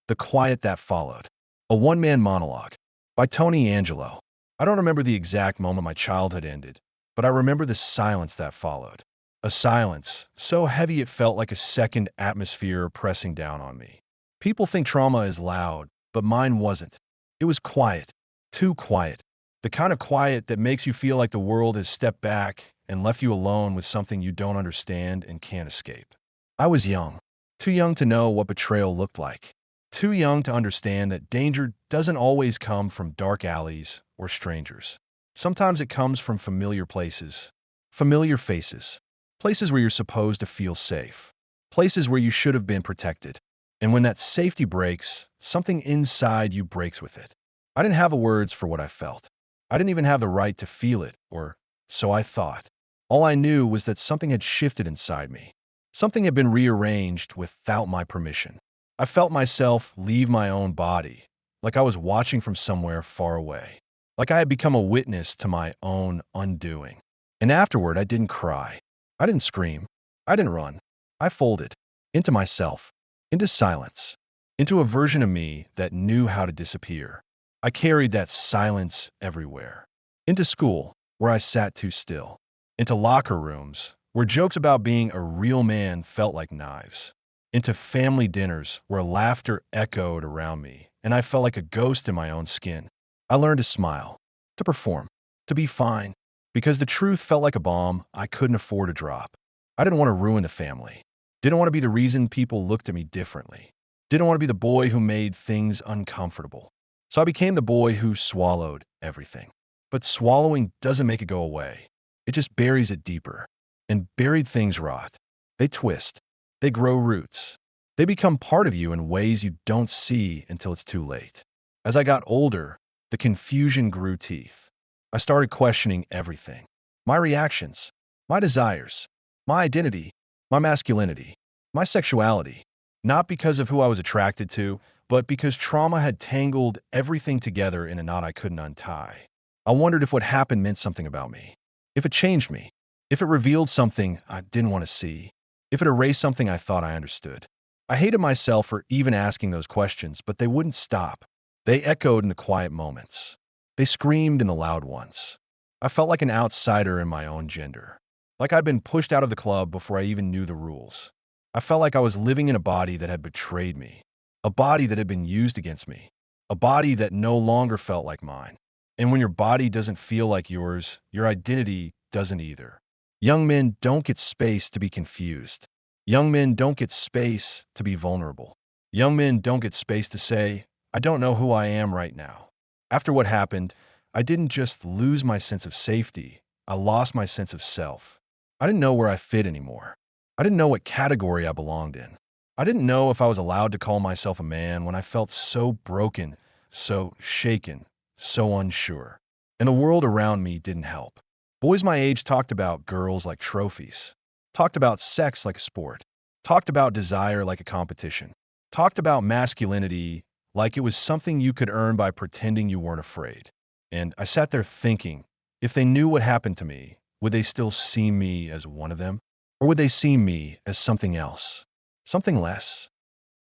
The Quiet That Followed. A one-man monologue by Tony Angelo. I don't remember the exact moment my childhood ended, but I remember the silence that followed. A silence so heavy it felt like a second atmosphere pressing down on me. People think trauma is loud, but mine wasn't. It was quiet. Too quiet. The kind of quiet that makes you feel like the world has stepped back and left you alone with something you don't understand and can't escape. I was young. Too young to know what betrayal looked like. Too young to understand that danger doesn't always come from dark alleys or strangers. Sometimes it comes from familiar places, familiar faces, places where you're supposed to feel safe, places where you should have been protected. And when that safety breaks, something inside you breaks with it. I didn't have words for what I felt. I didn't even have the right to feel it, or so I thought. All I knew was that something had shifted inside me. Something had been rearranged without my permission. I felt myself leave my own body, like I was watching from somewhere far away, like I had become a witness to my own undoing. And afterward, I didn't cry. I didn't scream. I didn't run. I folded into myself, into silence, into a version of me that knew how to disappear. I carried that silence everywhere. Into school, where I sat too still. Into locker rooms, where jokes about being a real man felt like knives. Into family dinners where laughter echoed around me, and I felt like a ghost in my own skin. I learned to smile, to perform, to be fine, because the truth felt like a bomb I couldn't afford to drop. I didn't want to ruin the family. Didn't want to be the reason people looked at me differently. Didn't want to be the boy who made things uncomfortable. So I became the boy who swallowed everything. But swallowing doesn't make it go away. It just buries it deeper. And buried things rot. They twist. They grow roots. They become part of you in ways you don't see until it's too late. As I got older, the confusion grew teeth. I started questioning everything. My reactions, my desires, my identity, my masculinity, my sexuality. Not because of who I was attracted to, but because trauma had tangled everything together in a knot I couldn't untie. I wondered if what happened meant something about me. If it changed me. If it revealed something I didn't want to see. If it erased something I thought I understood. I hated myself for even asking those questions, but they wouldn't stop. They echoed in the quiet moments. They screamed in the loud ones. I felt like an outsider in my own gender. Like I'd been pushed out of the club before I even knew the rules. I felt like I was living in a body that had betrayed me. A body that had been used against me. A body that no longer felt like mine. And when your body doesn't feel like yours, your identity doesn't either. Young men don't get space to be confused. Young men don't get space to be vulnerable. Young men don't get space to say, I don't know who I am right now. After what happened, I didn't just lose my sense of safety, I lost my sense of self. I didn't know where I fit anymore. I didn't know what category I belonged in. I didn't know if I was allowed to call myself a man when I felt so broken, so shaken, so unsure. And the world around me didn't help. Boys my age talked about girls like trophies, talked about sex like a sport, talked about desire like a competition, talked about masculinity like it was something you could earn by pretending you weren't afraid. And I sat there thinking, if they knew what happened to me, would they still see me as one of them? Or would they see me as something else, something less?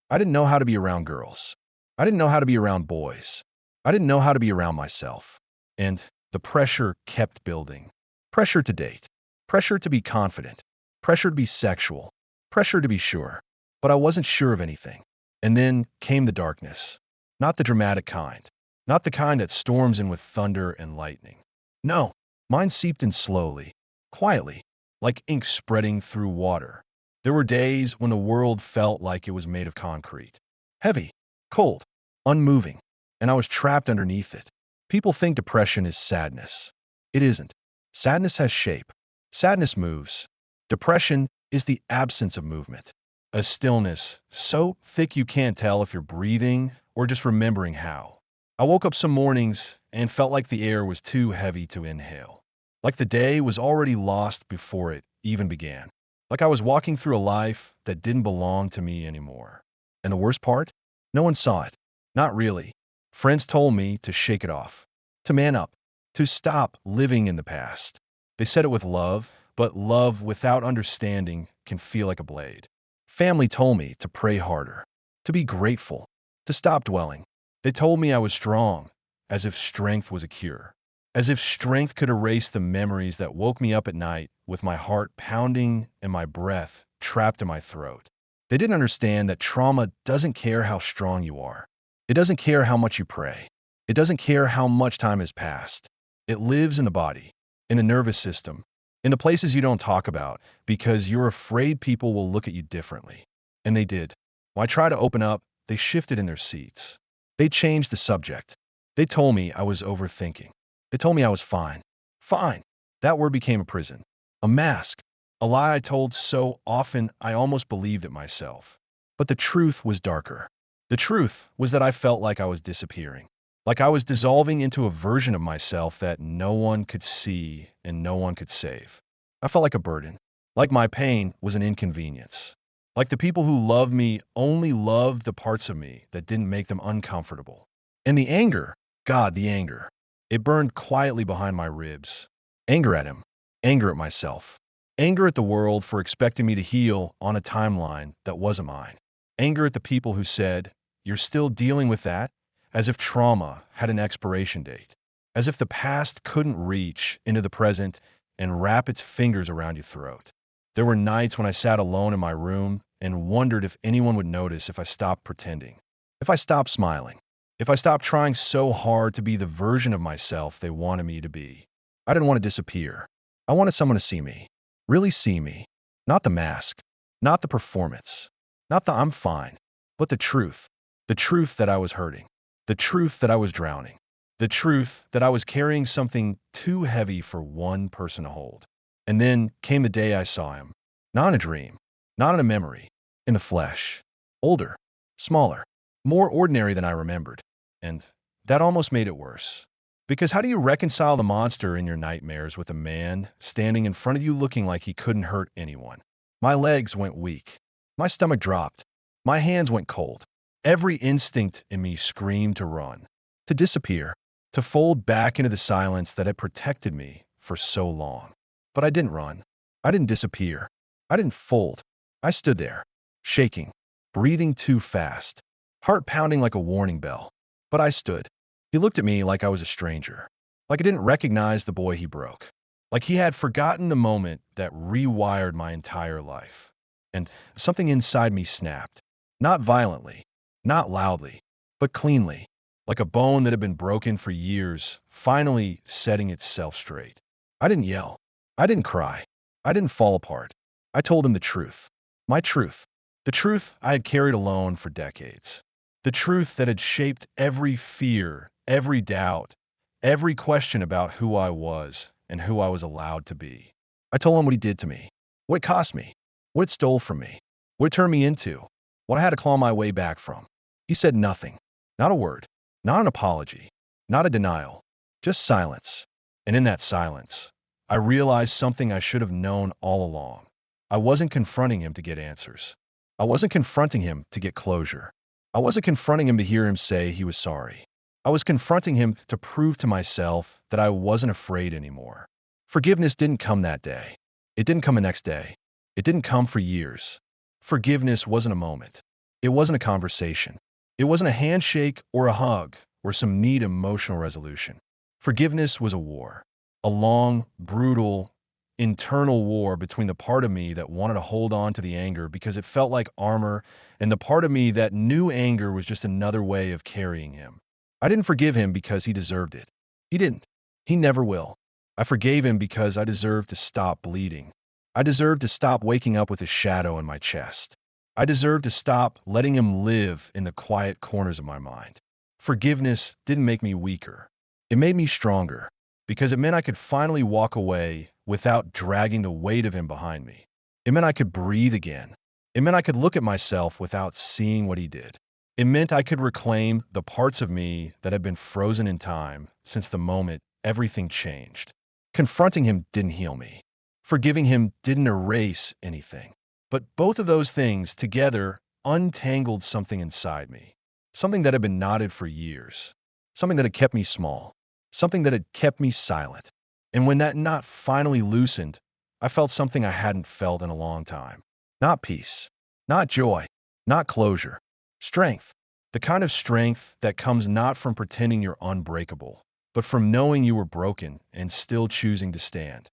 I didn't know how to be around girls. I didn't know how to be around boys. I didn't know how to be around myself. And the pressure kept building. Pressure to date, pressure to be confident, pressure to be sexual, pressure to be sure. But I wasn't sure of anything. And then came the darkness. Not the dramatic kind. Not the kind that storms in with thunder and lightning. No, mine seeped in slowly, quietly, like ink spreading through water. There were days when the world felt like it was made of concrete. Heavy, cold, unmoving, and I was trapped underneath it. People think depression is sadness. It isn't. Sadness has shape. Sadness moves. Depression is the absence of movement. A stillness so thick you can't tell if you're breathing or just remembering how. I woke up some mornings and felt like the air was too heavy to inhale. Like the day was already lost before it even began. Like I was walking through a life that didn't belong to me anymore. And the worst part? No one saw it. Not really. Friends told me to shake it off, to man up, to stop living in the past. They said it with love, but love without understanding can feel like a blade. Family told me to pray harder, to be grateful, to stop dwelling. They told me I was strong, as if strength was a cure, as if strength could erase the memories that woke me up at night with my heart pounding and my breath trapped in my throat. They didn't understand that trauma doesn't care how strong you are. It doesn't care how much you pray. It doesn't care how much time has passed. It lives in the body, in the nervous system, in the places you don't talk about because you're afraid people will look at you differently. And they did. When I tried to open up, they shifted in their seats. They changed the subject. They told me I was overthinking. They told me I was fine. Fine. That word became a prison, a mask, a lie I told so often I almost believed it myself. But the truth was darker. The truth was that I felt like I was disappearing, like I was dissolving into a version of myself that no one could see and no one could save. I felt like a burden, like my pain was an inconvenience, like the people who loved me only loved the parts of me that didn't make them uncomfortable. And the anger, God, the anger, it burned quietly behind my ribs. Anger at him, anger at myself, anger at the world for expecting me to heal on a timeline that wasn't mine. Anger at the people who said, "You're still dealing with that," as if trauma had an expiration date, as if the past couldn't reach into the present and wrap its fingers around your throat. There were nights when I sat alone in my room and wondered if anyone would notice if I stopped pretending, if I stopped smiling, if I stopped trying so hard to be the version of myself they wanted me to be. I didn't want to disappear. I wanted someone to see me, really see me, not the mask, not the performance, not the I'm fine, but the truth that I was hurting, the truth that I was drowning, the truth that I was carrying something too heavy for one person to hold. And then came the day I saw him, not in a dream, not in a memory, in the flesh, older, smaller, more ordinary than I remembered. And that almost made it worse. Because how do you reconcile the monster in your nightmares with a man standing in front of you looking like he couldn't hurt anyone? My legs went weak. My stomach dropped. My hands went cold. Every instinct in me screamed to run, to disappear, to fold back into the silence that had protected me for so long. But I didn't run. I didn't disappear. I didn't fold. I stood there, shaking, breathing too fast, heart pounding like a warning bell. But I stood. He looked at me like I was a stranger, like I didn't recognize the boy he broke, like he had forgotten the moment that rewired my entire life. And something inside me snapped, not violently, not loudly, but cleanly, like a bone that had been broken for years, finally setting itself straight. I didn't yell. I didn't cry. I didn't fall apart. I told him the truth. My truth. The truth I had carried alone for decades. The truth that had shaped every fear, every doubt, every question about who I was and who I was allowed to be. I told him what he did to me, what it cost me, what it stole from me, what it turned me into, what I had to claw my way back from. He said nothing, not a word, not an apology, not a denial, just silence. And in that silence, I realized something I should have known all along. I wasn't confronting him to get answers. I wasn't confronting him to get closure. I wasn't confronting him to hear him say he was sorry. I was confronting him to prove to myself that I wasn't afraid anymore. Forgiveness didn't come that day. It didn't come the next day. It didn't come for years. Forgiveness wasn't a moment. It wasn't a conversation. It wasn't a handshake or a hug or some neat emotional resolution. Forgiveness was a war. A long, brutal, internal war between the part of me that wanted to hold on to the anger because it felt like armor and the part of me that knew anger was just another way of carrying him. I didn't forgive him because he deserved it. He didn't. He never will. I forgave him because I deserved to stop bleeding. I deserved to stop waking up with a shadow in my chest. I deserved to stop letting him live in the quiet corners of my mind. Forgiveness didn't make me weaker. It made me stronger because it meant I could finally walk away without dragging the weight of him behind me. It meant I could breathe again. It meant I could look at myself without seeing what he did. It meant I could reclaim the parts of me that had been frozen in time since the moment everything changed. Confronting him didn't heal me. Forgiving him didn't erase anything. But both of those things together untangled something inside me. Something that had been knotted for years. Something that had kept me small. Something that had kept me silent. And when that knot finally loosened, I felt something I hadn't felt in a long time. Not peace. Not joy. Not closure. Strength. The kind of strength that comes not from pretending you're unbreakable, but from knowing you were broken and still choosing to stand.